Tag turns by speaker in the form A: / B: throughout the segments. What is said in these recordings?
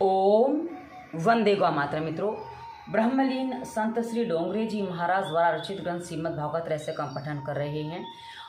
A: ओम वंदे गौ मातरम। मित्रों, ब्रह्मलीन संत श्री डोंगरे जी महाराज द्वारा रचित ग्रंथ श्रीमद् भागवत रहस्य का हम पठन कर रहे हैं।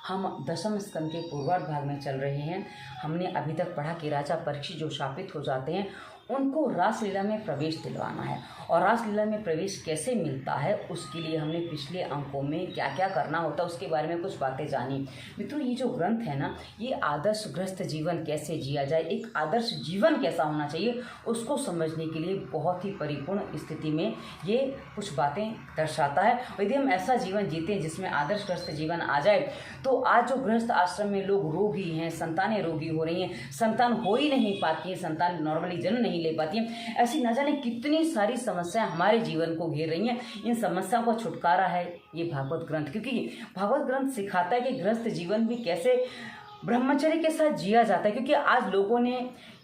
A: हम दशम स्कंद के पूर्वार्ध भाग में चल रहे हैं। हमने अभी तक पढ़ा कि राजा परीक्षित जो शापित हो जाते हैं उनको रासलीला में प्रवेश दिलवाना है, और रासलीला में प्रवेश कैसे मिलता है उसके लिए हमने पिछले अंकों में क्या क्या करना होता है उसके बारे में कुछ बातें जानी। मित्रों, ये जो ग्रंथ है ना, ये आदर्श गृहस्थ जीवन कैसे जिया जाए, एक आदर्श जीवन कैसा होना चाहिए उसको समझने के लिए बहुत ही परिपूर्ण स्थिति में ये कुछ बातें दर्शाता है। और यदि हम ऐसा जीवन जीते हैं जिसमें आदर्श गृहस्थ जीवन आ जाए, तो आज जो गृहस्थ आश्रम में लोग रोगी हैं, संतानें रोगी हो रही हैं, संतान हो ही नहीं पाती है, संतान नॉर्मली जन्म नहीं ले पाती हैं, ऐसी न जाने कितनी सारी समस्याएं हमारे जीवन को घेर रही हैं। इन समस्याओं का छुटकारा है ये भागवत ग्रंथ, क्योंकि भागवत ग्रंथ सिखाता है कि गृहस्थ जीवन भी कैसे ब्रह्मचर्य के साथ जिया जाता है। क्योंकि आज लोगों ने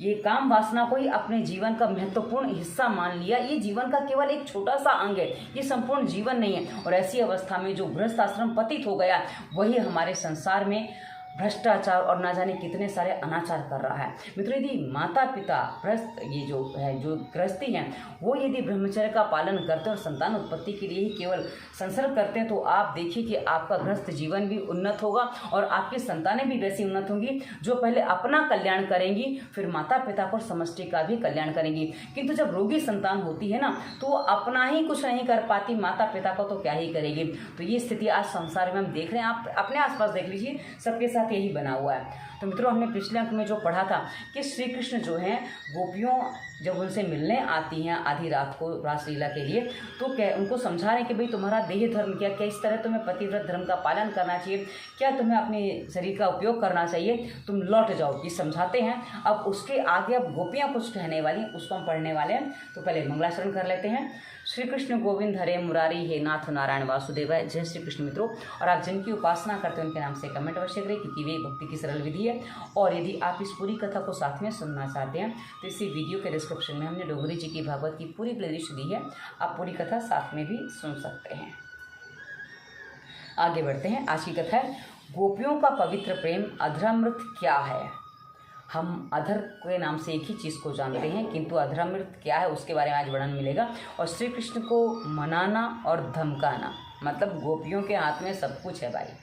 A: ये काम वासना को ही अपने जीवन का महत्वपूर्ण हिस्सा मान लिया। ये जीवन का केवल एक छोटा सा अंग है, ये संपूर्ण जीवन नहीं है। और ऐसी अवस्था में जो गृहस्थ आश्रम पतित हो गया वही हमारे संसार में भ्रष्टाचार और ना जाने कितने सारे अनाचार कर रहा है। मित्रों, यदि माता पिता गृहस्थ ये जो है जो गृहस्थी हैं वो यदि ब्रह्मचर्य का पालन करते हैं और संतान उत्पत्ति के लिए ही केवल संसर्ग करते हैं, तो आप देखिए कि आपका गृहस्थ जीवन भी उन्नत होगा और आपकी संतानें भी वैसी उन्नत होंगी जो पहले अपना कल्याण करेंगी, फिर माता पिता को समष्टि का भी कल्याण करेंगी। किंतु जब रोगी संतान होती है ना, तो वो अपना ही कुछ नहीं कर पाती, माता पिता को तो क्या ही करेगी। तो ये स्थिति आज संसार में हम देख रहे हैं। आप अपने आसपास देख लीजिए, सबके साथ यही बना हुआ है। तो मित्रों, हमने पिछले अंक में जो पढ़ा था कि श्री कृष्ण जो हैं गोपियों जब उनसे मिलने आती हैं आधी रात को रासलीला के लिए, तो क्या उनको समझा रहे हैं कि भाई तुम्हारा देह धर्म क्या, इस तरह तुम्हें पतिव्रत धर्म का पालन करना चाहिए, क्या तुम्हें अपने शरीर का उपयोग करना चाहिए, तुम लौट जाओ, ये समझाते हैं। अब उसके आगे अब गोपियाँ कुछ कहने वाली, उसको हम पढ़ने वाले हैं। तो पहले मंगलाचरण कर लेते हैं। श्री कृष्ण गोविंद हरे मुरारी हे नाथ नारायण वासुदेव। जय श्री कृष्ण। मित्रों, और आप जिनकी उपासना करते हैं उनके नाम से कमेंट अवश्य करें, क्योंकि वे भक्ति की सरल विधि है। और यदि आप इस पूरी कथा को साथ में सुनना चाहते हैं तो इसी वीडियो के डिस्क्रिप्शन में हमने डोंगरी जी की भागवत की पूरी प्लेलिस्ट दी है, आप पूरी कथा साथ में भी सुन सकते हैं। आगे बढ़ते हैं। आज की कथा है गोपियों का पवित्र प्रेम अधरामृत क्या है। हम अधर के नाम से एक ही चीज़ को जानते हैं, किंतु अधरामृत क्या है उसके बारे में आज वर्णन मिलेगा। और श्री कृष्ण को मनाना और धमकाना, मतलब गोपियों के हाथ में सब कुछ है भाई।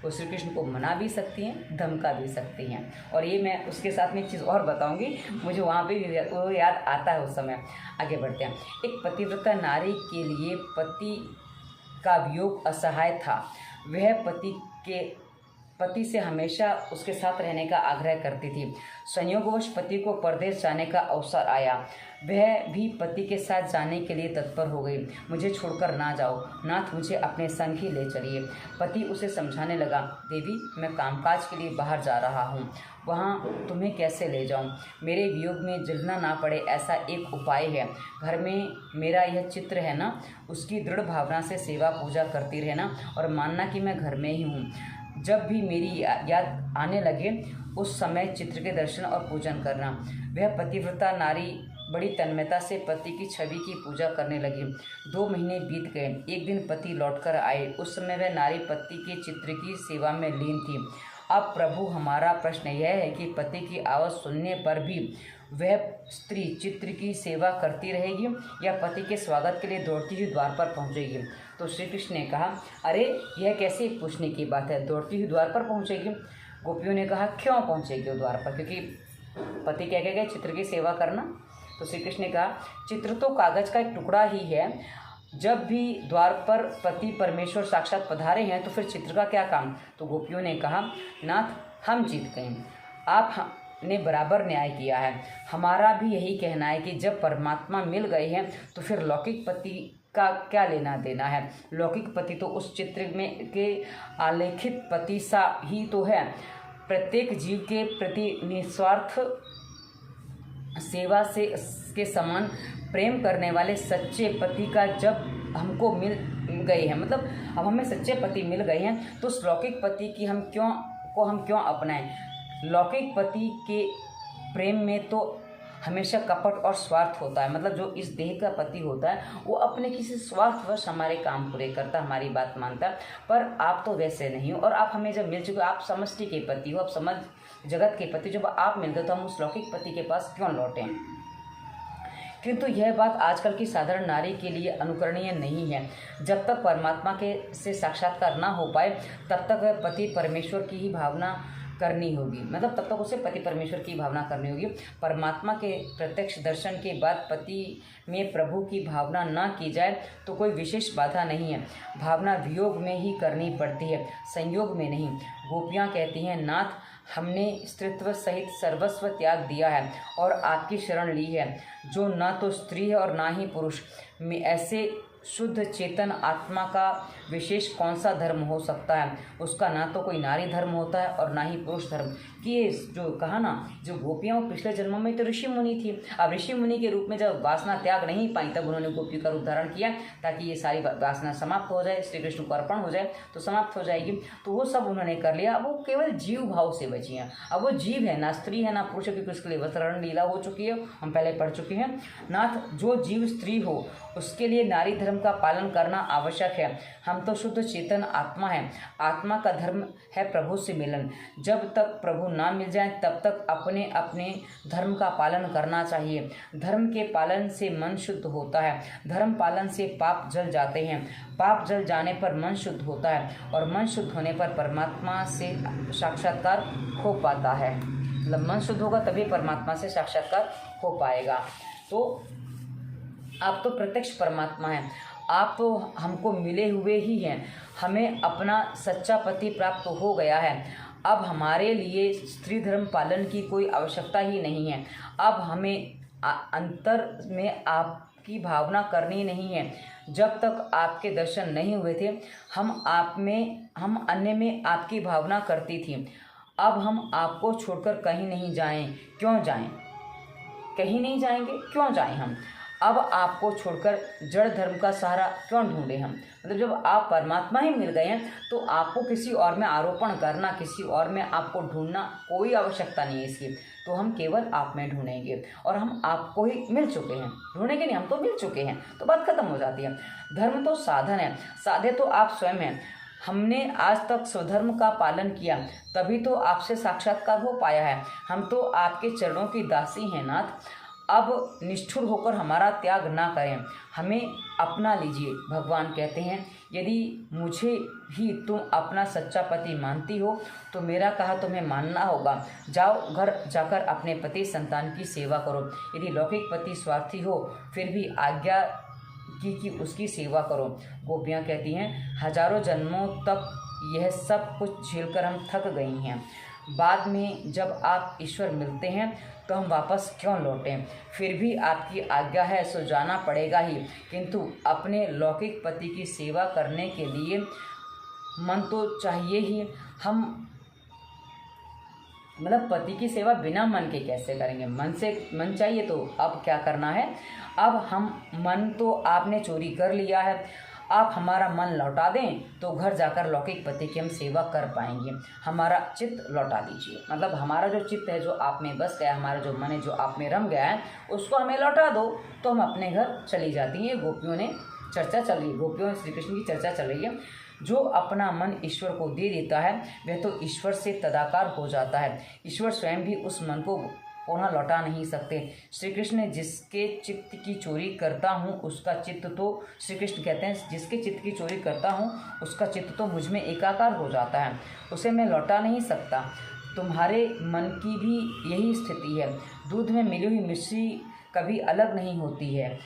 A: वो श्री कृष्ण को मना भी सकती हैं, धमका भी सकती हैं। और ये मैं उसके साथ में एक चीज़ और बताऊंगी, मुझे वहाँ पे वो याद आता है उस समय। आगे बढ़ते हैं। एक पतिव्रता नारी के लिए पति का वियोग असहाय था। वह पति से हमेशा उसके साथ रहने का आग्रह करती थी। संयोगवश पति को परदेश जाने का अवसर आया, वह भी पति के साथ जाने के लिए तत्पर हो गई। मुझे छोड़कर ना जाओ नाथ, मुझे अपने संग ही ले चलिए। पति उसे समझाने लगा, देवी मैं कामकाज के लिए बाहर जा रहा हूँ, वहाँ तुम्हें कैसे ले जाऊँ। मेरे वियोग में जलना ना पड़े ऐसा एक उपाय है। घर में मेरा यह चित्र है ना, उसकी दृढ़ भावना से सेवा पूजा करती रहना और मानना कि मैं घर में ही हूँ। जब भी मेरी याद आने लगे उस समय चित्र के दर्शन और पूजन करना। वह पतिव्रता नारी बड़ी तन्मयता से पति की छवि की पूजा करने लगी। 2 महीने बीत गए। एक दिन पति लौटकर आए। उस समय वह नारी पति के चित्र की सेवा में लीन थी। अब प्रभु, हमारा प्रश्न यह है कि पति की आवाज़ सुनने पर भी वह स्त्री चित्र की सेवा करती रहेगी या पति के स्वागत के लिए दौड़ती हुई द्वार पर पहुंचेगी। तो श्री कृष्ण ने कहा, अरे यह कैसे पूछने की बात है, दौड़ती हुई द्वार पर पहुंचेगी। गोपियों ने कहा, क्यों पहुंचेगी वो द्वार पर, क्योंकि पति क्या कह गए, चित्र की सेवा करना। तो श्री कृष्ण ने कहा, चित्र तो कागज का एक टुकड़ा ही है। जब भी द्वार पर पति परमेश्वर साक्षात पधारे हैं तो फिर चित्र का क्या काम। तो गोपियों ने कहा, नाथ हम जीत गए, आपने बराबर न्याय किया है। हमारा भी यही कहना है कि जब परमात्मा मिल गए हैं तो फिर लौकिक पति का क्या लेना देना है। लौकिक पति तो उस चित्र में के आलेखित पति सा ही तो है। प्रत्येक जीव के प्रति निस्वार्थ सेवा से के समान प्रेम करने वाले सच्चे पति का जब हमको मिल गए हैं, मतलब अब हमें सच्चे पति मिल गए हैं, तो उस लौकिक पति की हम क्यों अपनाएं। लौकिक पति के प्रेम में तो हमेशा कपट और स्वार्थ होता है। मतलब जो इस देह का पति होता है वो अपने किसी स्वार्थवश हमारे काम पूरे करता, हमारी बात मानता। पर आप तो वैसे नहीं हो, और आप हमें जब मिल चुके हो, आप समष्टि के पति हो, आप समझ जगत के पति, जब आप मिल गए तो हम उस लौकिक पति के पास क्यों लौटें। किंतु यह बात आजकल की साधारण नारी के लिए अनुकरणीय नहीं है। जब तक परमात्मा के से साक्षात्कार ना हो पाए तब तक वह पति परमेश्वर की ही भावना करनी होगी, मतलब तब तक उसे पति परमेश्वर की भावना करनी होगी। परमात्मा के प्रत्यक्ष दर्शन के बाद पति में प्रभु की भावना ना की जाए तो कोई विशेष बाधा नहीं है। भावना वियोग में ही करनी पड़ती है, संयोग में नहीं। गोपियाँ कहती हैं, नाथ हमने स्त्रीत्व सहित सर्वस्व त्याग दिया है और आपकी शरण ली है, जो न तो स्त्री है और ना ही पुरुष। में ऐसे शुद्ध चेतन आत्मा का विशेष कौन सा धर्म हो सकता है? उसका ना तो कोई नारी धर्म होता है और ना ही पुरुष धर्म। कि ये जो कहा ना, जो गोपियाँ वो पिछले जन्मों में तो ऋषि मुनि थी। अब ऋषि मुनि के रूप में जब वासना त्याग नहीं पाई तब उन्होंने गोपी का रूप धारण किया ताकि ये सारी वासना समाप्त हो जाए, श्री कृष्ण को अर्पण हो जाए तो समाप्त हो जाएगी। तो वो सब उन्होंने कर लिया। अब वो केवल जीव भाव से बची हैं। अब वो जीव है, ना स्त्री है ना पुरुष है, क्योंकि उसके लिए वस्त्रण लीला हो चुकी है, हम पहले पढ़ चुके हैं। नाथ जो जीव स्त्री हो उसके लिए नारी धर्म का पालन करना आवश्यक है। हम तो शुद्ध चेतन आत्मा है। आत्मा का धर्म है प्रभु से मिलन। जब तक प्रभु ना मिल जाए तब तक अपने अपने धर्म का पालन करना चाहिए। धर्म के पालन से मन शुद्ध होता है, धर्म पालन से पाप जल जाते हैं, पाप जल जाने पर मन शुद्ध होता है और मन शुद्ध होने पर परमात्मा से साक्षात्कार हो पाता है। मतलब मन शुद्ध होगा तभी परमात्मा से साक्षात्कार हो पाएगा। तो आप तो प्रत्यक्ष परमात्मा हैं, आप तो हमको मिले हुए ही हैं। हमें अपना सच्चा पति प्राप्त हो गया है। अब हमारे लिए स्त्री धर्म पालन की कोई आवश्यकता ही नहीं है। अब हमें अंतर में आपकी भावना करनी नहीं है। जब तक आपके दर्शन नहीं हुए थे हम अन्य में आपकी भावना करती थी। अब हम आपको छोड़कर कहीं नहीं जाएं। क्यों जाएं? कहीं नहीं जाएंगे, क्यों जाएं हम? अब आपको छोड़कर जड़ धर्म का सहारा क्यों ढूंढे हम? मतलब जब आप परमात्मा ही मिल गए हैं तो आपको किसी और में आरोपण करना, किसी और में आपको ढूंढना कोई आवश्यकता नहीं है इसकी। तो हम केवल आप में ढूंढेंगे और हम आपको ही मिल चुके हैं। ढूंढेंगे नहीं, हम तो मिल चुके हैं, तो बात खत्म हो जाती है। धर्म तो साधन है, साधे तो आप स्वयं हैं। हमने आज तक स्वधर्म का पालन किया तभी तो आपसे साक्षात्कार हो पाया है। हम तो आपके चरणों की दासी हैं नाथ। अब निष्ठुर होकर हमारा त्याग ना करें, हमें अपना लीजिए। भगवान कहते हैं, यदि मुझे ही तुम अपना सच्चा पति मानती हो तो मेरा कहा तुम्हें मानना होगा। जाओ घर जाकर अपने पति संतान की सेवा करो। यदि लौकिक पति स्वार्थी हो फिर भी आज्ञा की उसकी सेवा करो। गोपियाँ कहती हैं, हजारों जन्मों तक यह सब कुछ झेलकर हम थक गई हैं। बाद में जब आप ईश्वर मिलते हैं तो हम वापस क्यों लौटें? फिर भी आपकी आज्ञा है सो जाना पड़ेगा ही। किंतु अपने लौकिक पति की सेवा करने के लिए मन तो चाहिए ही। हम मतलब पति की सेवा बिना मन के कैसे करेंगे? मन चाहिए। तो अब क्या करना है? अब हम मन तो आपने चोरी कर लिया है, आप हमारा मन लौटा दें तो घर जाकर लौकिक पति की हम सेवा कर पाएंगे। हमारा चित्त लौटा दीजिए। मतलब हमारा जो चित्त है जो आप में बस गया, हमारा जो मन है जो आप में रम गया है, उसको हमें लौटा दो तो हम अपने घर चली जाती हैं। गोपियों ने चर्चा चल रही है, गोपियों श्री कृष्ण की चर्चा चल रही है। जो अपना मन ईश्वर को दे देता है वह तो ईश्वर से तदाकार हो जाता है। ईश्वर स्वयं भी उस मन को पुनः लौटा नहीं सकते। श्री कृष्ण जिसके चित्त की चोरी करता हूँ उसका चित्त तो, श्री कृष्ण कहते हैं, जिसके चित्त की चोरी करता हूँ उसका चित्त तो मुझ में एकाकार हो जाता है, उसे मैं लौटा नहीं सकता। तुम्हारे मन की भी यही स्थिति है। दूध में मिली हुई मिश्री कभी अलग नहीं होती है,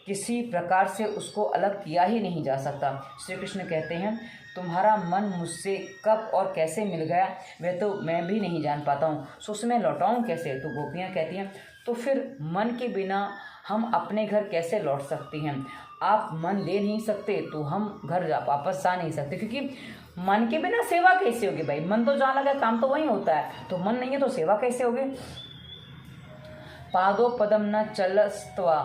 A: किसी प्रकार से उसको अलग किया ही नहीं जा सकता। श्री कृष्ण कहते हैं, तुम्हारा मन मुझसे कब और कैसे मिल गया वह तो मैं भी नहीं जान पाता हूँ, सो उसमें लौटाऊँ कैसे? तो गोपियाँ कहती हैं, तो फिर मन के बिना हम अपने घर कैसे लौट सकती हैं? आप मन दे नहीं सकते तो हम घर वापस आ नहीं सकते, क्योंकि मन के बिना सेवा कैसे होगी भाई? मन तो जहाँ लगा काम तो वहीं होता है, तो मन नहीं है तो सेवा कैसे होगी? पादो पदम न चलस्त्वा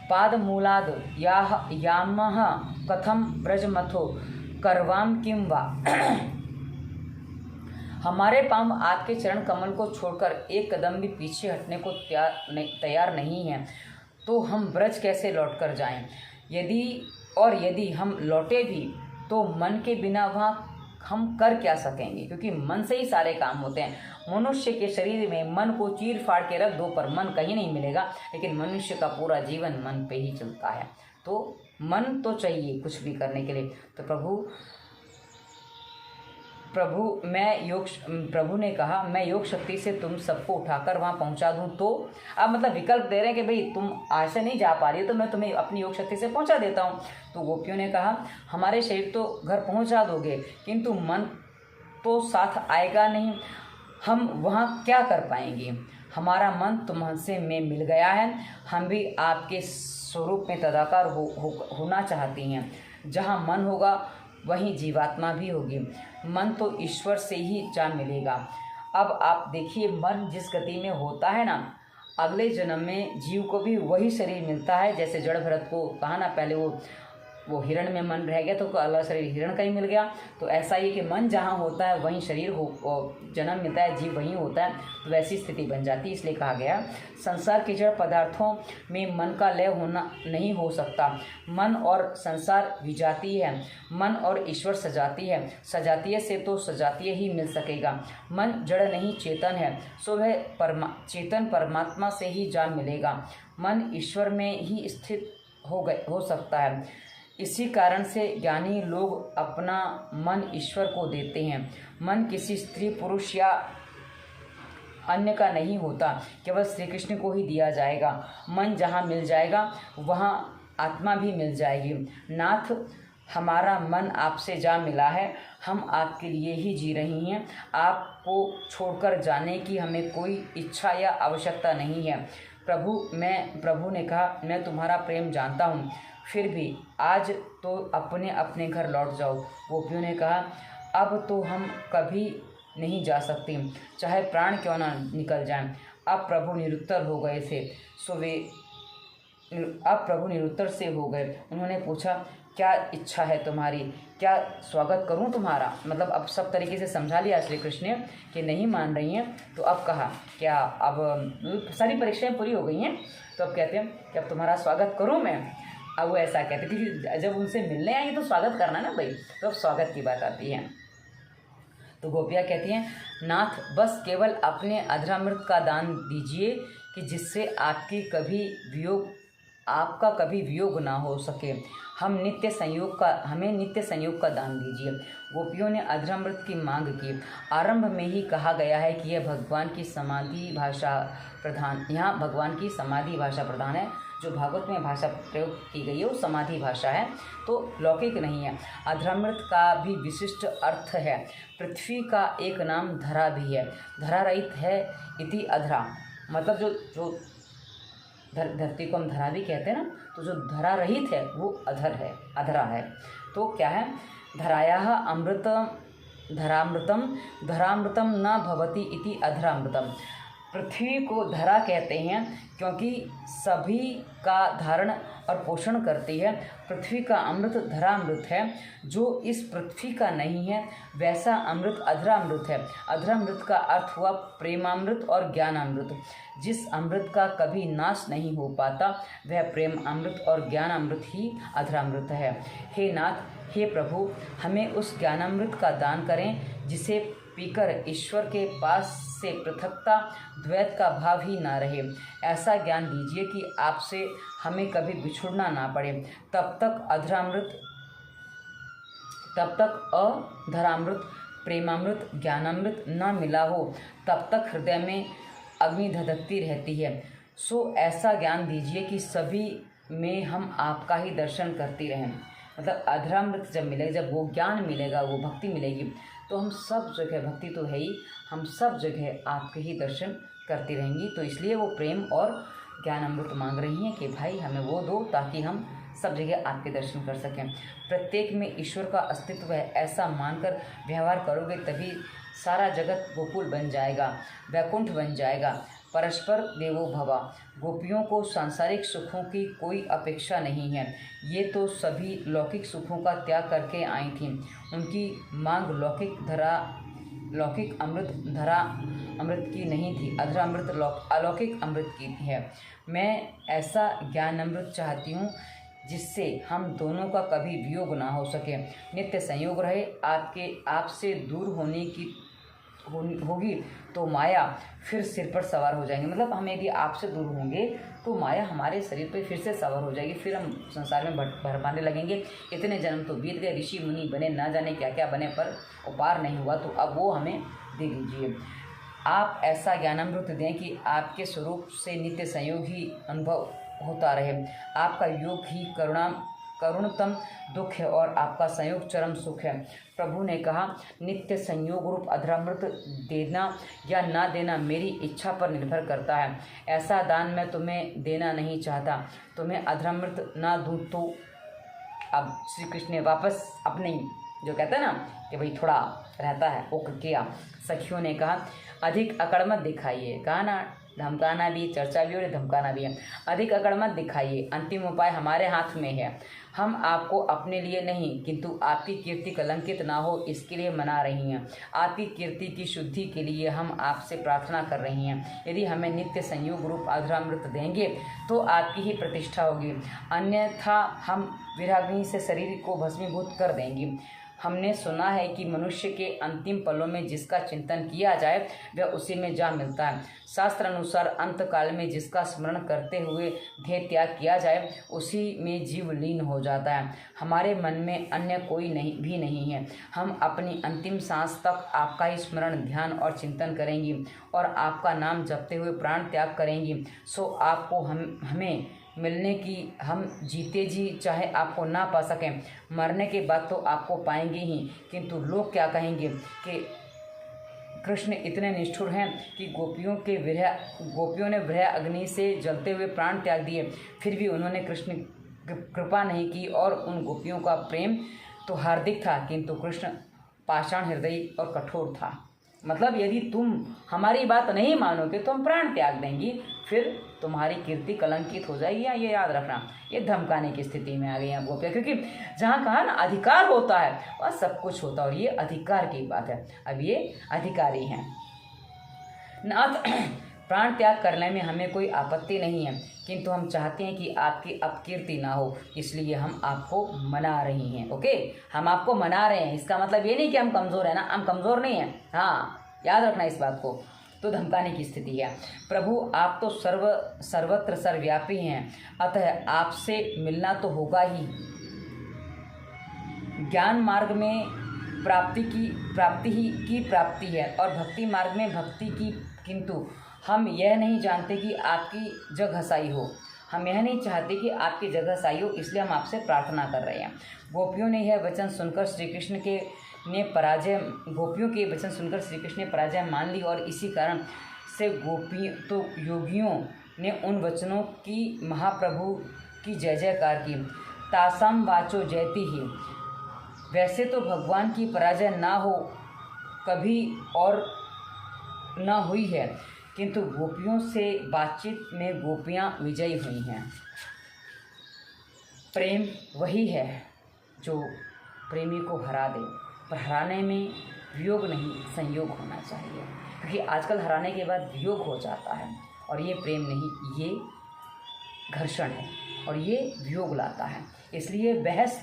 A: पाद मूलाद यामह कथम ब्रजमथो करवाम किम वा। हमारे पांव आपके चरण कमल को छोड़कर एक कदम भी पीछे हटने को तैयार नहीं हैं, तो हम ब्रज कैसे लौट कर जाएं? यदि हम लौटे भी तो मन के बिना वहाँ हम कर क्या सकेंगे, क्योंकि मन से ही सारे काम होते हैं। मनुष्य के शरीर में मन को चीर फाड़ के रख दो पर मन कहीं नहीं मिलेगा, लेकिन मनुष्य का पूरा जीवन मन पे ही चलता है। तो मन तो चाहिए कुछ भी करने के लिए। तो प्रभु ने कहा मैं योग शक्ति से तुम सबको उठाकर वहाँ पहुँचा दूँ। तो अब मतलब विकल्प दे रहे हैं कि भाई तुम आज से नहीं जा पा रही हो तो मैं तुम्हें अपनी योग शक्ति से पहुँचा देता हूँ। तो गोपियों ने कहा हमारे शरीर तो घर पहुँचा दोगे, किंतु मन तो साथ आएगा नहीं, हम वहाँ क्या कर पाएंगे। हमारा मन तुमसे में मिल गया है, हम भी आपके स्वरूप में तदाकार होना चाहती हैं। जहाँ मन होगा वहीं जीवात्मा भी होगी। मन तो ईश्वर से ही जा मिलेगा। अब आप देखिए, मन जिस गति में होता है ना, अगले जन्म में जीव को भी वही शरीर मिलता है। जैसे जड़ भरत को कहा ना, पहले वो हिरण में मन रह गया तो अगला शरीर हिरण का ही मिल गया। तो ऐसा ही कि मन जहाँ होता है वहीं शरीर जन्म मिलता है, जीव वहीं होता है, तो वैसी स्थिति बन जाती है। इसलिए कहा गया संसार के जड़ पदार्थों में मन का लय होना नहीं हो सकता। मन और संसार विजातीय है, मन और ईश्वर सजातीय है। सजातीय से तो सजातीय ही मिल सकेगा। मन जड़ नहीं चेतन है, सो वह चेतन परमात्मा से ही जा मिलेगा। मन ईश्वर में ही स्थित हो सकता है। इसी कारण से ज्ञानी लोग अपना मन ईश्वर को देते हैं। मन किसी स्त्री पुरुष या अन्य का नहीं होता, केवल श्री कृष्ण को ही दिया जाएगा। मन जहाँ मिल जाएगा वहाँ आत्मा भी मिल जाएगी। नाथ, हमारा मन आपसे जा मिला है, हम आपके लिए ही जी रही हैं। आपको छोड़कर जाने की हमें कोई इच्छा या आवश्यकता नहीं है। प्रभु ने कहा मैं तुम्हारा प्रेम जानता हूँ, फिर भी आज तो अपने अपने घर लौट जाओ। गोपियों ने कहा अब तो हम कभी नहीं जा सकती, चाहे प्राण क्यों ना निकल जाएं। अब प्रभु निरुत्तर हो गए थे। अब प्रभु निरुत्तर से हो गए। उन्होंने पूछा क्या इच्छा है तुम्हारी, क्या स्वागत करूं तुम्हारा। मतलब अब सब तरीके से समझा लिया श्री कृष्ण ने कि नहीं मान रही हैं। तो अब कहा क्या अब सारी परीक्षाएं पूरी हो गई हैं, तो अब कहते हैं कि अब तुम्हारा स्वागत करूं मैं। अब वो ऐसा कहते, क्योंकि जब उनसे मिलने आएंगे तो स्वागत करना ना भाई, तो अब स्वागत की बात आती है। तो गोपियाँ कहती हैं नाथ, बस केवल अपने अधरामृत का दान दीजिए कि जिससे आपका कभी वियोग ना हो सके। हमें नित्य संयोग का दान दीजिए। गोपियों ने अधरामृत की मांग की। आरंभ में ही कहा गया है कि यह भगवान की समाधि भाषा प्रधान, यहाँ भगवान की समाधि भाषा प्रधान है। जो भागवत में भाषा प्रयोग की गई है वो समाधि भाषा है, तो लौकिक नहीं है। अधरामृत का भी विशिष्ट अर्थ है। पृथ्वी का एक नाम धरा भी है। धरा रहित है इति अधरा, मतलब जो धरती को हम धरा भी कहते हैं ना, तो जो धरा रहित है वो अधरा है। तो क्या है, धरायाः धरामृतम न भवति इति अधरामृतम। पृथ्वी को धरा कहते हैं क्योंकि सभी का धारण और पोषण करती है। पृथ्वी का अमृत धरामृत है। जो इस पृथ्वी का नहीं है वैसा अमृत अधरामृत है। अधरामृत का अर्थ हुआ प्रेमामृत और ज्ञानामृत। जिस अमृत का कभी नाश नहीं हो पाता वह प्रेम अमृत और ज्ञानामृत ही अधरामृत है। हे नाथ, हे प्रभु, हमें उस ज्ञानामृत का दान करें जिसे पीकर ईश्वर के पास से पृथकता द्वैत का भाव ही ना रहे। ऐसा ज्ञान दीजिए कि आपसे हमें कभी बिछुड़ना ना पड़े। तब तक अधरामृत प्रेमामृत ज्ञानामृत न मिला हो, तब तक हृदय में अग्नि धधकती रहती है। सो ऐसा ज्ञान दीजिए कि सभी में हम आपका ही दर्शन करती रहें। मतलब अधरामृत जब मिलेगा, जब वो ज्ञान मिलेगा, वो भक्ति मिलेगी, तो हम सब जगह, भक्ति तो है ही, हम सब जगह आपके ही दर्शन करती रहेंगी। तो इसलिए वो प्रेम और ज्ञान अमृत मांग रही हैं कि भाई हमें वो दो ताकि हम सब जगह आपके दर्शन कर सकें। प्रत्येक में ईश्वर का अस्तित्व है ऐसा मानकर व्यवहार करोगे तभी सारा जगत गोकुल बन जाएगा, वैकुंठ बन जाएगा। परस्पर देवो भवा। गोपियों को सांसारिक सुखों की कोई अपेक्षा नहीं है। ये तो सभी लौकिक सुखों का त्याग करके आई थीं। उनकी मांग लौकिक अमृत की नहीं थी, अधरामृत अलौकिक अमृत की है। मैं ऐसा ज्ञान अमृत चाहती हूँ जिससे हम दोनों का कभी वियोग ना हो सके। नित्य संयोग रहे। आपसे दूर होने की होगी तो माया फिर सिर पर सवार हो जाएंगे। मतलब हम यदि आपसे दूर होंगे तो माया हमारे शरीर पर फिर से सवार हो जाएगी, फिर हम संसार में भरमाने लगेंगे। इतने जन्म तो बीत गए, ऋषि मुनि बने, ना जाने क्या क्या बने, पर उपार नहीं हुआ, तो अब वो हमें दे दीजिए। आप ऐसा ज्ञानामृत दें कि आपके स्वरूप से नित्य संयोग ही अनुभव होता रहे। आपका योग ही करुणतम दुख है और आपका संयोग चरम सुख है। प्रभु ने कहा, नित्य संयोग रूप अधरामृत देना या ना देना मेरी इच्छा पर निर्भर करता है। ऐसा दान मैं तुम्हें देना नहीं चाहता। तुम्हें अधरामृत ना दूँ तो। अब श्री कृष्ण ने वापस अपने जो कहते हैं ना कि भाई थोड़ा रहता है वो किया। सखियों ने कहा, अधिक अकड़ मत दिखाइए। कहा ना, धमकाना भी, चर्चा भी और धमकाना भी है। अधिक अकड़ मत दिखाइए, अंतिम उपाय हमारे हाथ में है। हम आपको अपने लिए नहीं किंतु आपकी कीर्ति कलंकित ना हो इसके लिए मना रही हैं। आपकी कीर्ति की शुद्धि के लिए हम आपसे प्रार्थना कर रही हैं। यदि हमें नित्य संयोग रूप अधरामृत देंगे तो आपकी ही प्रतिष्ठा होगी, अन्यथा हम विराग्नि से शरीर को भस्मीभूत कर देंगी। हमने सुना है कि मनुष्य के अंतिम पलों में जिसका चिंतन किया जाए वह उसी में जा मिलता है। शास्त्र अनुसार अंत काल में जिसका स्मरण करते हुए देह त्याग किया जाए उसी में जीव लीन हो जाता है। हमारे मन में अन्य कोई भी नहीं है। हम अपनी अंतिम सांस तक आपका ही स्मरण, ध्यान और चिंतन करेंगी और आपका नाम जपते हुए प्राण त्याग करेंगी। सो आपको हमें मिलने की हम जीते जी चाहे आपको ना पा सकें, मरने के बाद तो आपको पाएंगे ही। किंतु लोग क्या कहेंगे कि कृष्ण इतने निष्ठुर हैं कि गोपियों ने विरह अग्नि से जलते हुए प्राण त्याग दिए, फिर भी उन्होंने कृष्ण कृपा नहीं की। और उन गोपियों का प्रेम तो हार्दिक था किंतु कृष्ण पाषाण हृदय और कठोर था। मतलब यदि तुम हमारी बात नहीं मानोगे तो हम प्राण त्याग देंगी, फिर तुम्हारी कीर्ति कलंकित हो जाएगी। ये याद रखना। ये धमकाने की स्थिति में आ गई हैं गोपियाँ, क्योंकि जहाँ कहा ना अधिकार होता है वह सब कुछ होता है, और ये अधिकार की बात है। अब ये अधिकारी हैं। नाथ, प्राण त्याग करने में हमें कोई आपत्ति नहीं है, किंतु हम चाहते हैं कि आपकी अपकीर्ति ना हो, इसलिए हम आपको मना रही हैं। ओके, हम आपको मना रहे हैं, इसका मतलब ये नहीं कि हम कमज़ोर हैं ना, हम कमज़ोर नहीं हैं। हाँ, याद रखना इस बात को। तो धमकाने की स्थिति है। प्रभु, आप तो सर्वत्र सर्वव्यापी हैं, अतः आपसे मिलना तो होगा ही। ज्ञान मार्ग में प्राप्ति ही प्राप्ति है और भक्ति मार्ग में भक्ति की, किंतु हम यह नहीं जानते कि आपकी जग हसाई हो। हम यह नहीं चाहते कि आपकी जगह हसाई हो, इसलिए हम आपसे प्रार्थना कर रहे हैं। गोपियों के वचन सुनकर श्री कृष्ण ने पराजय मान ली और इसी कारण से योगियों ने उन वचनों की महाप्रभु की जय जयकार की। तासाम वाचो जयति ही। वैसे तो भगवान की पराजय ना हो कभी और ना हुई है, किंतु गोपियों से बातचीत में गोपियाँ विजयी हुई हैं। प्रेम वही है जो प्रेमी को हरा दे, पर हराने में वियोग नहीं संयोग होना चाहिए, क्योंकि आजकल हराने के बाद वियोग हो जाता है और ये प्रेम नहीं, ये घर्षण है और ये वियोग लाता है। इसलिए बहस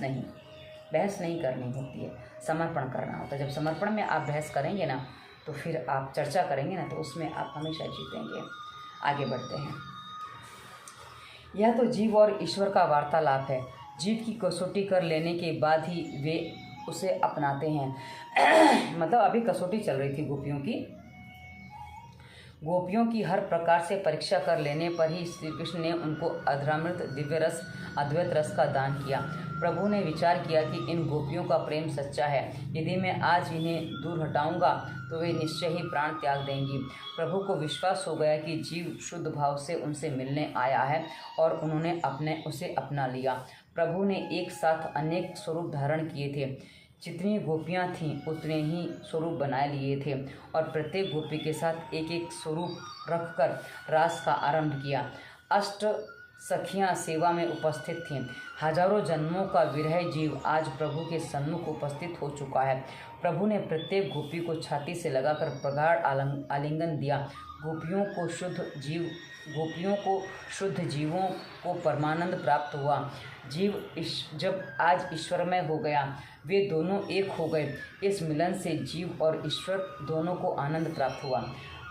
A: नहीं करनी होती है, समर्पण करना होता है। जब समर्पण में आप बहस करेंगे ना तो फिर आप चर्चा करेंगे ना तो उसमें आप हमेशा जीतेंगे। आगे बढ़ते हैं। यह तो जीव और ईश्वर का वार्तालाप है। जीव की कसौटी कर लेने के बाद ही वे उसे अपनाते हैं। मतलब अभी कसौटी चल रही थी गोपियों की हर प्रकार से परीक्षा कर लेने पर ही श्री कृष्ण ने उनको अधरामृत दिव्य रस अद्वैत रस का दान किया। प्रभु ने विचार किया कि इन गोपियों का प्रेम सच्चा है, यदि मैं आज इन्हें दूर हटाऊंगा तो वे निश्चय ही प्राण त्याग देंगी। प्रभु को विश्वास हो गया कि जीव शुद्ध भाव से उनसे मिलने आया है और उन्होंने उसे अपना लिया। प्रभु ने एक साथ अनेक स्वरूप धारण किए थे। जितनी गोपियाँ थीं उतने ही स्वरूप बनाए लिए थे और प्रत्येक गोपी के साथ एक एक स्वरूप रखकर रास का आरंभ किया। 8 सखियाँ सेवा में उपस्थित थीं। हजारों जन्मों का विरह जीव आज प्रभु के सन्मुख उपस्थित हो चुका है। प्रभु ने प्रत्येक गोपी को छाती से लगाकर प्रगाढ़ आलिंगन दिया। गोपियों को शुद्ध जीवों को परमानंद प्राप्त हुआ। जब आज ईश्वरमय हो गया, वे दोनों एक हो गए। इस मिलन से जीव और ईश्वर दोनों को आनंद प्राप्त हुआ।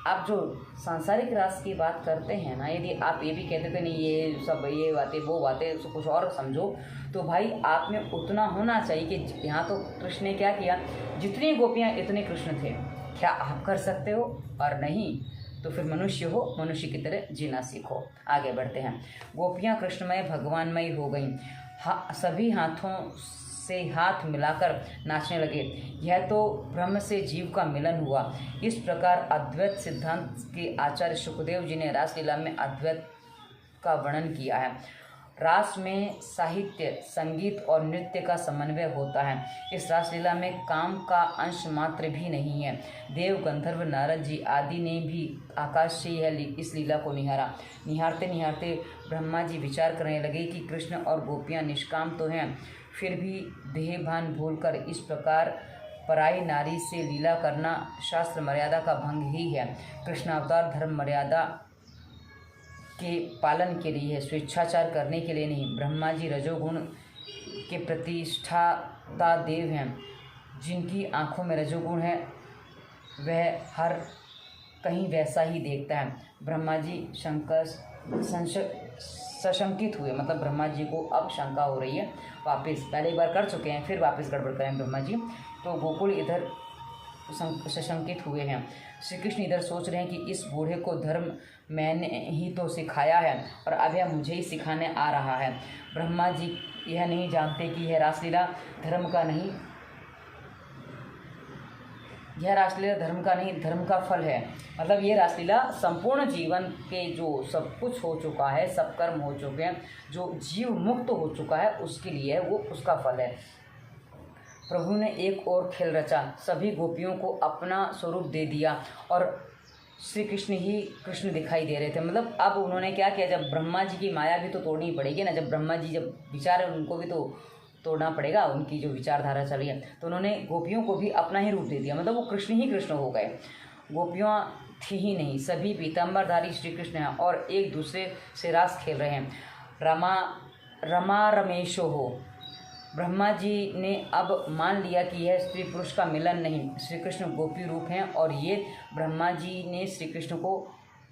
A: आप जो सांसारिक रास की बात करते हैं ना, यदि आप ये भी कहते थे नहीं ये सब ये बातें वो बातें कुछ और समझो, तो भाई आप में उतना होना चाहिए कि यहाँ तो कृष्ण ने क्या किया, जितनी गोपियाँ इतने कृष्ण थे। क्या आप कर सकते हो? और नहीं तो फिर मनुष्य हो, मनुष्य की तरह जीना सीखो। आगे बढ़ते हैं। गोपियाँ कृष्णमय भगवानमय हो गईं। सभी हाथों से हाथ मिलाकर नाचने लगे। यह तो ब्रह्म से जीव का मिलन हुआ। इस प्रकार अद्वैत सिद्धांत के आचार्य शुकदेव जी ने रासलीला में अद्वैत का वर्णन किया है। रास में साहित्य, संगीत और नृत्य का समन्वय होता है। इस रासलीला में काम का अंश मात्र भी नहीं है। देव, गंधर्व, नारद जी आदि ने भी आकाश से इस लीला को निहारा। निहारते निहारते ब्रह्मा जी विचार करने लगे कि कृष्ण और गोपियाँ निष्काम तो हैं, फिर भी देहभान भूलकर इस प्रकार पराई नारी से लीला करना शास्त्र मर्यादा का भंग ही है। कृष्णावतार धर्म मर्यादा के पालन के लिए है, स्वेच्छाचार करने के लिए नहीं। ब्रह्मा जी रजोगुण के प्रतिष्ठाता देव हैं। जिनकी आंखों में रजोगुण है वह हर कहीं वैसा ही देखता है। ब्रह्मा जी सशंकित हुए, मतलब ब्रह्मा जी को अब शंका हो रही है। वापस पहले एक बार कर चुके हैं, फिर वापस गड़बड़ करें ब्रह्मा जी। तो गोकुल इधर सशंकित हुए हैं। श्री कृष्ण इधर सोच रहे हैं कि इस बूढ़े को धर्म मैंने ही तो सिखाया है और अब यह मुझे ही सिखाने आ रहा है। ब्रह्मा जी यह नहीं जानते कि यह रासलीला धर्म का नहीं, धर्म का फल है। मतलब ये रासलीला संपूर्ण जीवन के जो सब कुछ हो चुका है, सब कर्म हो चुके हैं, जो जीव मुक्त हो चुका है उसके लिए वो उसका फल है। प्रभु ने एक और खेल रचा, सभी गोपियों को अपना स्वरूप दे दिया और श्री कृष्ण ही कृष्ण दिखाई दे रहे थे। मतलब अब उन्होंने क्या किया, जब ब्रह्मा जी की माया भी तो तोड़नी पड़ेगी ना, जब ब्रह्मा जी जब विचार है उनको भी तो तोड़ना पड़ेगा, उनकी जो विचारधारा चल रही है। तो उन्होंने गोपियों को भी अपना ही रूप दे दिया, मतलब वो कृष्ण ही कृष्ण हो गए। गोपियाँ थी ही नहीं, सभी पीताम्बरधारी श्री कृष्ण हैं और एक दूसरे से रास खेल रहे हैं। रमा रमेशो हो। ब्रह्मा जी ने अब मान लिया कि यह स्त्री पुरुष का मिलन नहीं, श्री कृष्ण गोपी रूप हैं और ये ब्रह्मा जी ने श्री कृष्ण को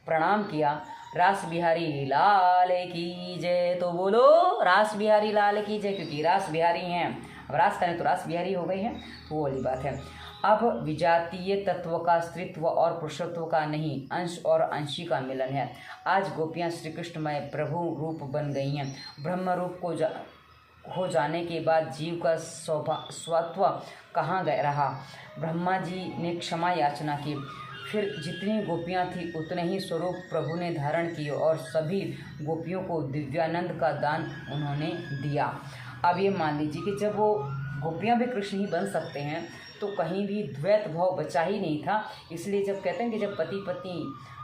A: प्रणाम किया। रास बिहारी लाल की जय, तो बोलो रास बिहारी लाल की जय, क्योंकि रास बिहारी हैं। अब रास करें तो रास बिहारी हो गए हैं, तो वो वाली बात है। अब विजातीय तत्व का स्त्रीत्व और पुरुषत्व का नहीं, अंश और अंशी का मिलन है। आज गोपियाँ श्री कृष्णमय प्रभु रूप बन गई हैं। ब्रह्म रूप को हो जाने के बाद जीव का स्वत्व कहाँ गया रहा। ब्रह्मा जी ने क्षमा याचना की, फिर जितनी गोपियाँ थी उतने ही स्वरूप प्रभु ने धारण किए और सभी गोपियों को दिव्यानंद का दान उन्होंने दिया। अब ये मान लीजिए कि जब वो गोपियाँ भी कृष्ण ही बन सकते हैं तो कहीं भी द्वैत भाव बचा ही नहीं था। इसलिए जब कहते हैं कि जब पति पत्नी,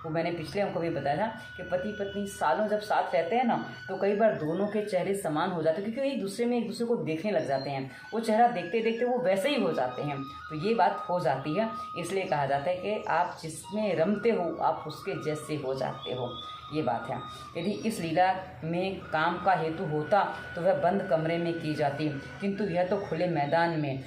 A: वो मैंने पिछले हमको भी बताया था कि पति पत्नी सालों जब साथ रहते हैं ना, तो कई बार दोनों के चेहरे समान हो जाते हैं, क्योंकि एक दूसरे को देखने लग जाते हैं। वो चेहरा देखते देखते वो वैसे ही हो जाते हैं। तो ये बात हो जाती है, इसलिए कहा जाता है कि आप जिसमें रमते हो आप उसके जैसे हो जाते हो। ये बात है। यदि इस लीला में काम का हेतु होता तो वह बंद कमरे में की जाती, किंतु यह तो खुले मैदान में।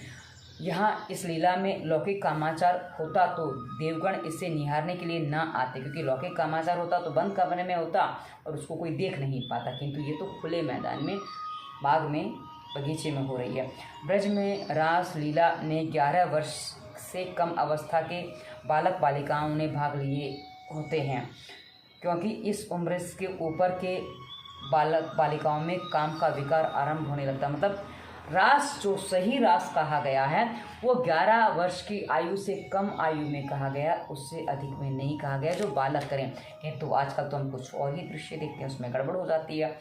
A: यहाँ इस लीला में लौकिक कामाचार होता तो देवगण इसे निहारने के लिए ना आते, क्योंकि लौकिक कामाचार होता तो बंद कमरे में होता और उसको कोई देख नहीं पाता, किंतु ये तो खुले मैदान में, बाग में, बगीचे में हो रही है। ब्रज में रास लीला ने 11 वर्ष से कम अवस्था के बालक बालिकाओं ने भाग लिए होते हैं, क्योंकि इस उम्र के ऊपर के बालक बालिकाओं में काम का विकार आरंभ होने लगता। मतलब रास जो सही रास कहा गया है वो 11 वर्ष की आयु से कम आयु में कहा गया, उससे अधिक में नहीं कहा गया जो बालक करें। किंतु आजकल तो हम कुछ और ही दृश्य देखते हैं, उसमें गड़बड़ हो जाती है।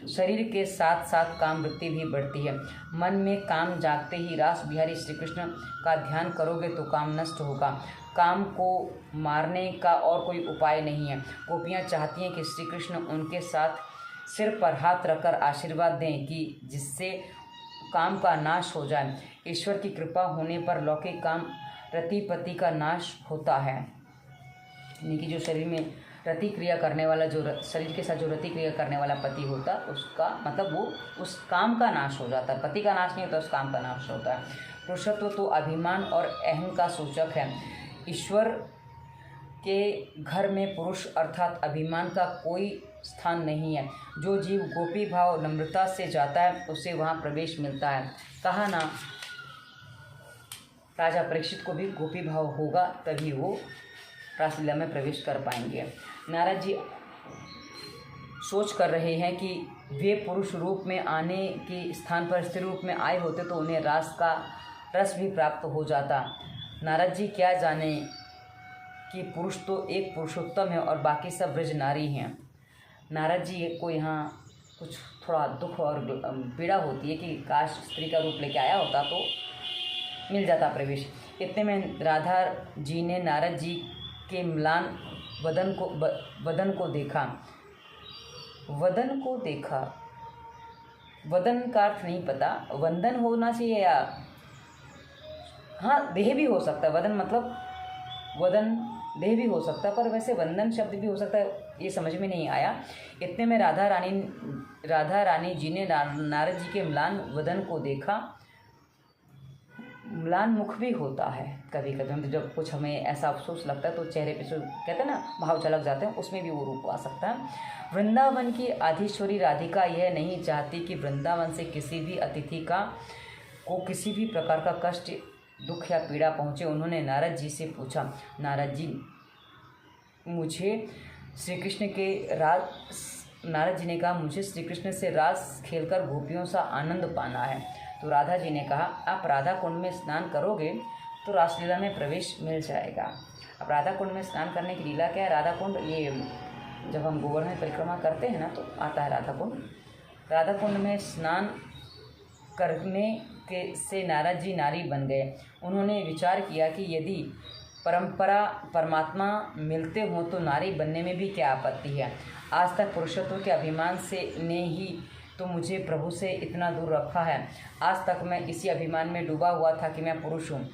A: शरीर के साथ साथ काम वृत्ति भी बढ़ती है। मन में काम जागते ही रास बिहारी श्री कृष्ण का ध्यान करोगे तो काम नष्ट होगा। काम को मारने का और कोई उपाय नहीं है। गोपियाँ चाहती हैं कि श्री कृष्ण उनके साथ सिर पर हाथ रखकर आशीर्वाद दें कि जिससे काम का नाश हो जाए। ईश्वर की कृपा होने पर लौकिक काम रति पति का नाश होता है। यानी कि जो शरीर में रतिक्रिया करने वाला, जो शरीर के साथ जो रतिक्रिया करने वाला पति होता, उसका मतलब वो उस काम का नाश हो जाता है। पति का नाश नहीं होता, उस काम का नाश होता है। पुरुषत्व तो अभिमान और अहम का सूचक है। ईश्वर के घर में पुरुष अर्थात अभिमान का कोई स्थान नहीं है। जो जीव गोपी भाव नम्रता से जाता है उसे वहाँ प्रवेश मिलता है। कहा ना, राजा परीक्षित को भी गोपी भाव होगा तभी वो रासलीला में प्रवेश कर पाएंगे। नारद जी सोच कर रहे हैं कि वे पुरुष रूप में आने के स्थान पर स्त्री रूप में आए होते तो उन्हें रास का रस भी प्राप्त हो जाता। नारद जी क्या जाने कि पुरुष तो एक पुरुषोत्तम है और बाकी सब ब्रज नारी हैं। नारद जी को यहाँ कुछ थोड़ा दुख और पीड़ा होती है कि काश स्त्री का रूप लेके आया होता तो मिल जाता प्रवेश। इतने में राधा जी ने नारद जी के म्लान वदन को देखा। वदन का अर्थ नहीं पता, वंदन होना चाहिए या हाँ देह भी हो सकता है। वदन मतलब वदन देह भी हो सकता है, पर वैसे वंदन शब्द भी हो सकता है, ये समझ में नहीं आया। इतने में राधा रानी जी ने नारद जी के म्लान वदन को देखा। म्लान मुख भी होता है कभी कभी, मतलब जब कुछ हमें ऐसा अफसोस लगता है तो चेहरे पे जो कहते हैं ना भाव झलक जाते हैं, उसमें भी वो रूप आ सकता है। वृंदावन की आधीश्वरी राधिका यह नहीं चाहती कि वृंदावन से किसी भी अतिथि को किसी भी प्रकार का कष्ट, दुख या पीड़ा पहुँचे। उन्होंने नारद जी से पूछा, नारद जी मुझे श्री कृष्ण के नारद जी ने कहा, मुझे श्री कृष्ण से रास खेलकर गोपियों सा आनंद पाना है। तो राधा जी ने कहा, आप राधा कुंड में स्नान करोगे तो रासलीला में प्रवेश मिल जाएगा। अब राधा कुंड में स्नान करने की लीला क्या है? राधा कुंड, ये जब हम गोवर्धन परिक्रमा करते हैं ना तो आता है राधा कुंड। राधा कुंड में स्नान करने के से नारद जी नारी बन गए। उन्होंने विचार किया कि यदि परमात्मा मिलते हों तो नारी बनने में भी क्या आपत्ति है। आज तक पुरुषत्व के अभिमान से ने ही तो मुझे प्रभु से इतना दूर रखा है। आज तक मैं इसी अभिमान में डूबा हुआ था कि मैं पुरुष हूँ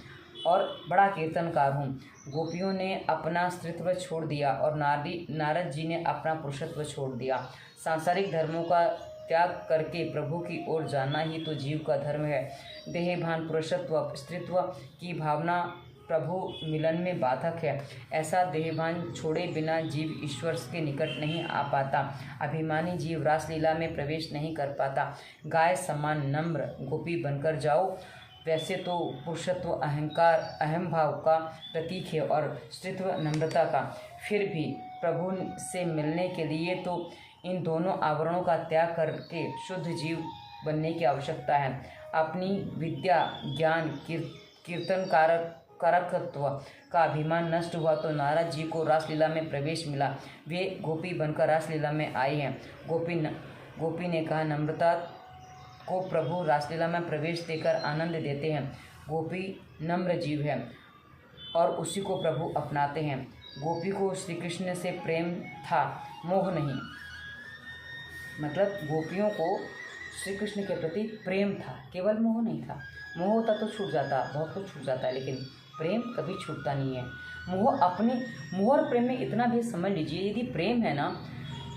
A: और बड़ा कीर्तनकार हूँ। गोपियों ने अपना स्त्रीत्व छोड़ दिया और नारद जी ने अपना पुरुषत्व छोड़ दिया। सांसारिक धर्मों का त्याग करके प्रभु की ओर जाना ही तो जीव का धर्म है। देहभान, पुरुषत्व, स्त्रीत्व की भावना प्रभु मिलन में बाधक है। ऐसा देहभान छोड़े बिना जीव ईश्वर के निकट नहीं आ पाता। अभिमानी जीव रासलीला में प्रवेश नहीं कर पाता। गाय समान नम्र गोपी बनकर जाओ। वैसे तो पुरुषत्व अहंकार, अहम भाव का प्रतीक है और स्त्रीत्व नम्रता का। फिर भी प्रभु से मिलने के लिए तो इन दोनों आवरणों का त्याग करके शुद्ध जीव बनने की आवश्यकता है। अपनी विद्या, ज्ञान, कीर्तनकारकत्व का अभिमान नष्ट हुआ तो नारद जी को रासलीला में प्रवेश मिला। वे गोपी बनकर रासलीला में आए हैं। गोपी ने कहा, नम्रता को प्रभु रासलीला में प्रवेश देकर आनंद देते हैं। गोपी नम्र जीव है और उसी को प्रभु अपनाते हैं। गोपी को श्री कृष्ण से प्रेम था, मोह नहीं। मतलब गोपियों को श्री कृष्ण के प्रति प्रेम था, केवल मोह नहीं था। मोह होता तो छूट जाता, बहुत कुछ छूट जाता है, लेकिन प्रेम कभी छूटता नहीं है। मोह और प्रेम में इतना भी समझ लीजिए, यदि प्रेम है ना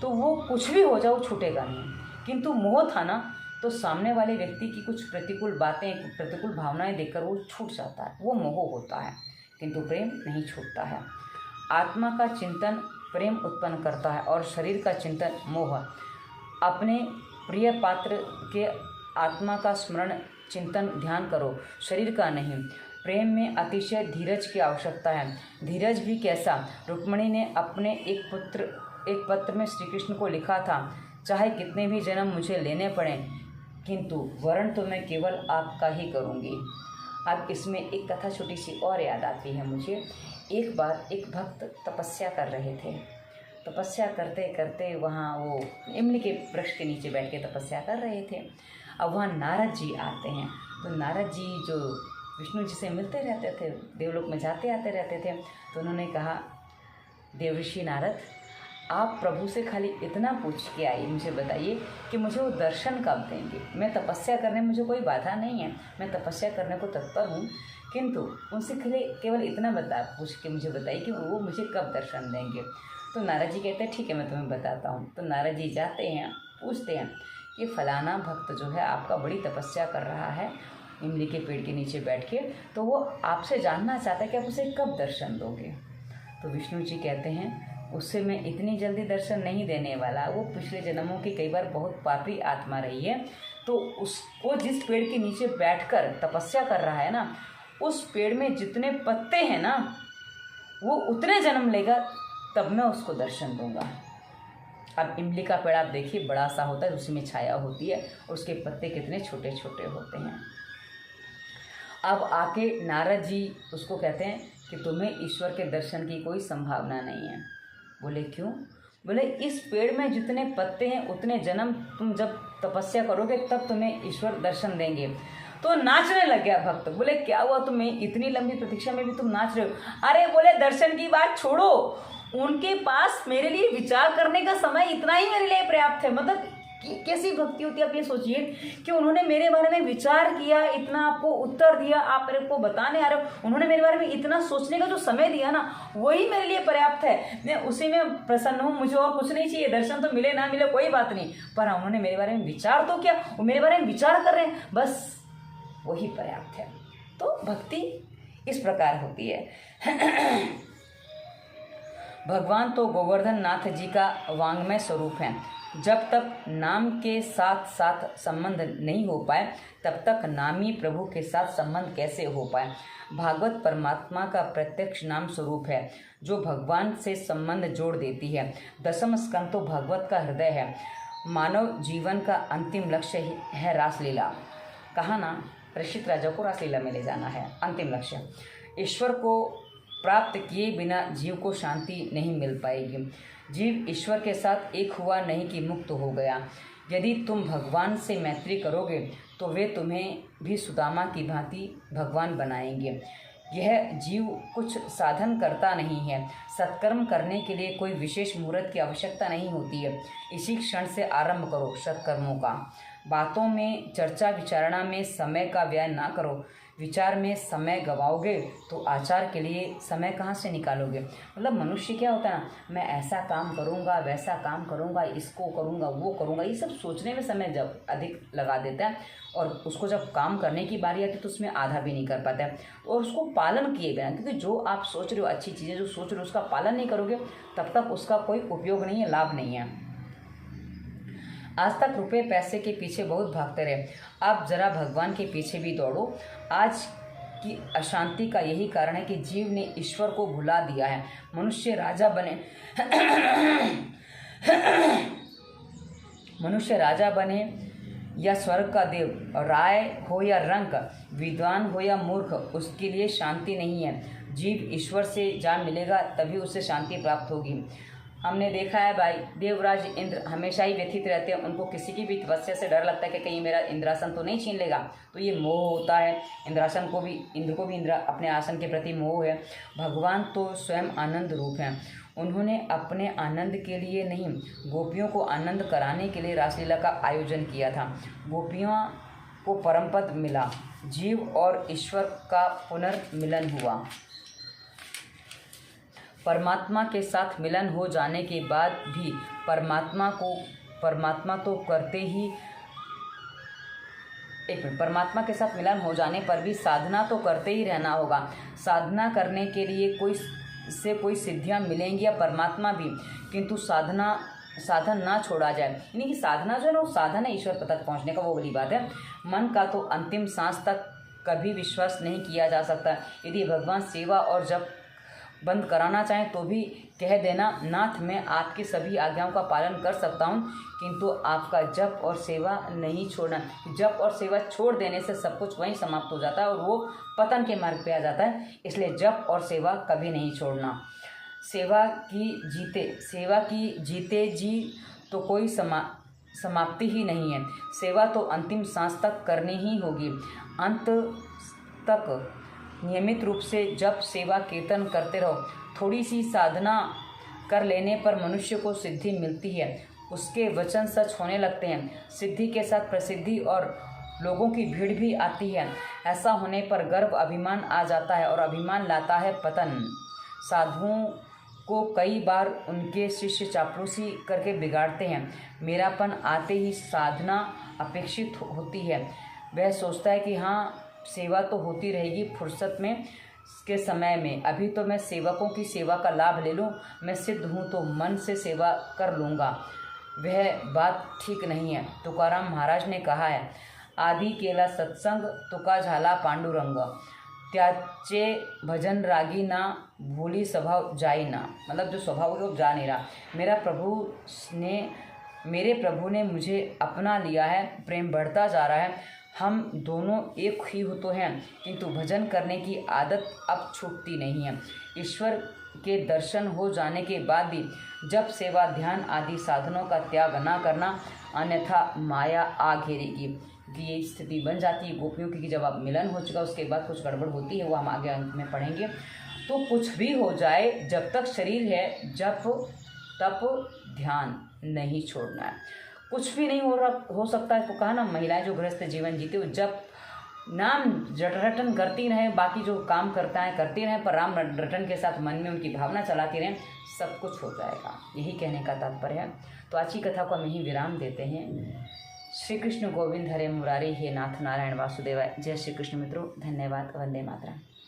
A: तो वो कुछ भी हो जाए वो छूटेगा नहीं। किंतु मोह था ना तो सामने वाले व्यक्ति की कुछ प्रतिकूल बातें, प्रतिकूल भावनाएं देखकर वो छूट जाता है, वो मोह होता है। किंतु प्रेम नहीं छूटता है। आत्मा का चिंतन प्रेम उत्पन्न करता है और शरीर का चिंतन मोह। अपने प्रिय पात्र के आत्मा का स्मरण, चिंतन, ध्यान करो, शरीर का नहीं। प्रेम में अतिशय धीरज की आवश्यकता है। धीरज भी कैसा? रुक्मिणी ने अपने एक पत्र में श्री कृष्ण को लिखा था, चाहे कितने भी जन्म मुझे लेने पड़े किंतु वरण तो मैं केवल आपका ही करूँगी। अब इसमें एक कथा छोटी सी और याद आती है मुझे। एक बार एक भक्त तपस्या कर रहे थे। तपस्या करते करते वहाँ वो इमली के वृक्ष के नीचे बैठ के तपस्या कर रहे थे। अब वहाँ नारद जी आते हैं। तो नारद जी जो विष्णु जी से मिलते रहते थे, देवलोक में जाते आते रहते थे, तो उन्होंने कहा, देवर्षि नारद, आप प्रभु से खाली इतना पूछ के आइए, मुझे बताइए कि मुझे वो दर्शन कब देंगे। मैं तपस्या करने में मुझे कोई बाधा नहीं है, मैं तपस्या करने को तत्पर हूँ, किंतु उनसे केवल इतना पूछ के मुझे बताइए कि वो मुझे कब दर्शन देंगे। तो नारद जी कहते हैं ठीक है, मैं तुम्हें बताता हूँ। तो नारद जी जाते हैं, पूछते हैं कि फलाना भक्त जो है आपका बड़ी तपस्या कर रहा है इमली के पेड़ के नीचे बैठ के, तो वो आपसे जानना चाहता है कि आप उसे कब दर्शन दोगे। तो विष्णु जी कहते हैं उससे मैं इतनी जल्दी दर्शन नहीं देने वाला, वो पिछले जन्मों की कई बार बहुत पापी आत्मा रही है, तो उसको जिस पेड़ के नीचे बैठकर तपस्या कर रहा है ना, उस पेड़ में जितने पत्ते हैं ना, वो उतने जन्म लेगा, तब मैं उसको दर्शन दूंगा। अब इमली का पेड़ आप देखिए बड़ा सा होता है, उसी में छाया होती है, उसके पत्ते कितने छोटे छोटे होते हैं। अब आके नारद जी उसको कहते हैं कि तुम्हें ईश्वर के दर्शन की कोई संभावना नहीं है। बोले क्यों? बोले इस पेड़ में जितने पत्ते हैं उतने जन्म तुम जब तपस्या करोगे तब तुम्हें ईश्वर दर्शन देंगे। तो नाचने लग गया भक्त। बोले क्या हुआ तुम्हें, इतनी लंबी प्रतीक्षा में भी तुम नाच रहे हो? अरे बोले दर्शन की बात छोड़ो, उनके पास मेरे लिए विचार करने का समय इतना ही मेरे लिए पर्याप्त है। मतलब कैसी भक्ति होती है, आप ये सोचिए कि उन्होंने मेरे बारे में विचार किया, इतना आपको उत्तर दिया, आप मेरे को बताने आ रहे हो, उन्होंने मेरे बारे में इतना सोचने का जो समय दिया ना, वही मेरे लिए पर्याप्त है। मैं उसी में प्रसन्न हूँ, मुझे और कुछ नहीं चाहिए। दर्शन तो मिले ना मिले कोई बात नहीं, पर उन्होंने मेरे बारे में विचार तो किया, वो मेरे बारे में विचार कर रहे हैं, बस वही पर्याप्त है। तो भक्ति इस प्रकार होती है। भगवान तो गोवर्धन नाथ जी का वांग्मय स्वरूप है। जब तक नाम के साथ साथ संबंध नहीं हो पाए, तब तक नामी प्रभु के साथ संबंध कैसे हो पाए। भागवत परमात्मा का प्रत्यक्ष नाम स्वरूप है, जो भगवान से संबंध जोड़ देती है। दशम स्कंद तो भागवत का हृदय है। मानव जीवन का अंतिम लक्ष्य है रासलीला। कहा ना, परीक्षित राजा को रासलीला में ले जाना है अंतिम लक्ष्य। ईश्वर को प्राप्त किए बिना जीव को शांति नहीं मिल पाएगी। जीव ईश्वर के साथ एक हुआ नहीं कि मुक्त हो गया। यदि तुम भगवान से मैत्री करोगे तो वे तुम्हें भी सुदामा की भांति भगवान बनाएंगे। यह जीव कुछ साधन करता नहीं है। सत्कर्म करने के लिए कोई विशेष मुहूर्त की आवश्यकता नहीं होती है। इसी क्षण से आरंभ करो सत्कर्मों का। बातों में, चर्चा विचारणा में समय का व्यय ना करो। विचार में समय गवाओगे तो आचार के लिए समय कहाँ से निकालोगे। मतलब मनुष्य क्या होता है ना, मैं ऐसा काम करूँगा, वैसा काम करूँगा, इसको करूँगा, वो करूँगा, ये सब सोचने में समय जब अधिक लगा देता है, और उसको जब काम करने की बारी आती है तो उसमें आधा भी नहीं कर पाता है, और उसको पालन किए बिना, क्योंकि जो आप सोच रहे हो, अच्छी चीज़ें जो सोच रहे हो, उसका पालन नहीं करोगे तब तक उसका कोई उपयोग नहीं है, लाभ नहीं है। आज तक रुपए पैसे के पीछे बहुत भागते रहे, अब जरा भगवान के पीछे भी दौड़ो। आज की अशांति का यही कारण है कि जीव ने ईश्वर को भुला दिया है। मनुष्य राजा बने या स्वर्ग का देव, राय हो या रंक, विद्वान हो या मूर्ख, उसके लिए शांति नहीं है। जीव ईश्वर से जा मिलेगा तभी उसे शांति प्राप्त होगी। हमने देखा है भाई, देवराज इंद्र हमेशा ही व्यथित रहते हैं। उनको किसी की भी तपस्या से डर लगता है कि कहीं मेरा इंद्रासन तो नहीं छीन लेगा, तो ये मोह होता है। इंद्र को भी अपने आसन के प्रति मोह है। भगवान तो स्वयं आनंद रूप हैं। उन्होंने अपने आनंद के लिए नहीं, गोपियों को आनंद कराने के लिए रासलीला का आयोजन किया था। गोपियों को परमपद मिला, जीव और ईश्वर का पुनर्मिलन हुआ। परमात्मा के साथ मिलन हो जाने के बाद भी परमात्मा के साथ मिलन हो जाने पर भी साधना तो करते ही रहना होगा। साधना करने के लिए कोई सिद्धियां मिलेंगी या परमात्मा भी, किंतु साधन ना छोड़ा जाए। यानी कि साधना जो है ना, वो साधन है ईश्वर तक पहुंचने का, वो बड़ी बात है। मन का तो अंतिम सांस तक कभी विश्वास नहीं किया जा सकता। यदि भगवान सेवा और जप बंद कराना चाहें तो भी कह देना, नाथ मैं आपकी सभी आज्ञाओं का पालन कर सकता हूँ, किंतु आपका जप और सेवा नहीं छोड़ना। जप और सेवा छोड़ देने से सब कुछ वहीं समाप्त हो जाता है और वो पतन के मार्ग पे आ जाता है। इसलिए जप और सेवा कभी नहीं छोड़ना। सेवा की जीते जी तो कोई समाप्ति ही नहीं है। सेवा तो अंतिम सांस तक करनी ही होगी। अंत तक नियमित रूप से जप, सेवा, कीर्तन करते रहो। थोड़ी सी साधना कर लेने पर मनुष्य को सिद्धि मिलती है। उसके वचन सच होने लगते हैं। सिद्धि के साथ प्रसिद्धि और लोगों की भीड़ भी आती है। ऐसा होने पर गर्व अभिमान आ जाता है और अभिमान लाता है पतन। साधुओं को कई बार उनके शिष्य चापलूसी करके बिगाड़ते हैं। मेरापन आते ही साधना अपेक्षित होती है। वह सोचता है कि हाँ, सेवा तो होती रहेगी फुर्सत में के समय में, अभी तो मैं सेवकों की सेवा का लाभ ले लूँ, मैं सिद्ध हूँ तो मन से सेवा कर लूँगा। वह बात ठीक नहीं है। तुकाराम महाराज ने कहा है, आदि केला सत्संग तुका झाला पांडुरंग, त्याचे भजन रागी ना, भूली स्वभाव जाई ना। मतलब जो स्वभाव है वो जा नहीं रहा। मेरे प्रभु ने मुझे अपना लिया है, प्रेम बढ़ता जा रहा है। हम दोनों एक ही हो तो हैं, किंतु भजन करने की आदत अब छूटती नहीं है। ईश्वर के दर्शन हो जाने के बाद भी जब सेवा ध्यान आदि साधनों का त्याग ना करना, अन्यथा माया आ घेरेगी। कि ये स्थिति बन जाती है गोपियों की कि जब आप मिलन हो चुका उसके बाद कुछ गड़बड़ होती है, वो हम आगे अंत में पढ़ेंगे। तो कुछ भी हो जाए, जब तक शरीर है जब तब ध्यान नहीं छोड़ना है। कुछ भी नहीं हो सकता है। तो कहा ना, महिलाएं जो गृहस्थ जीवन जीते हो, जब नाम रटन करती रहें, बाकी जो काम करता है करती रहें, पर राम रटन के साथ मन में उनकी भावना चलाती रहें, सब कुछ हो जाएगा। यही कहने का तात्पर्य है। तो आज की कथा को हम यहीं विराम देते हैं। श्री कृष्ण गोविंद हरे मुरारी, हे नाथ नारायण वासुदेवाय। जय श्री कृष्ण मित्रों, धन्यवाद। वंदे मातरम।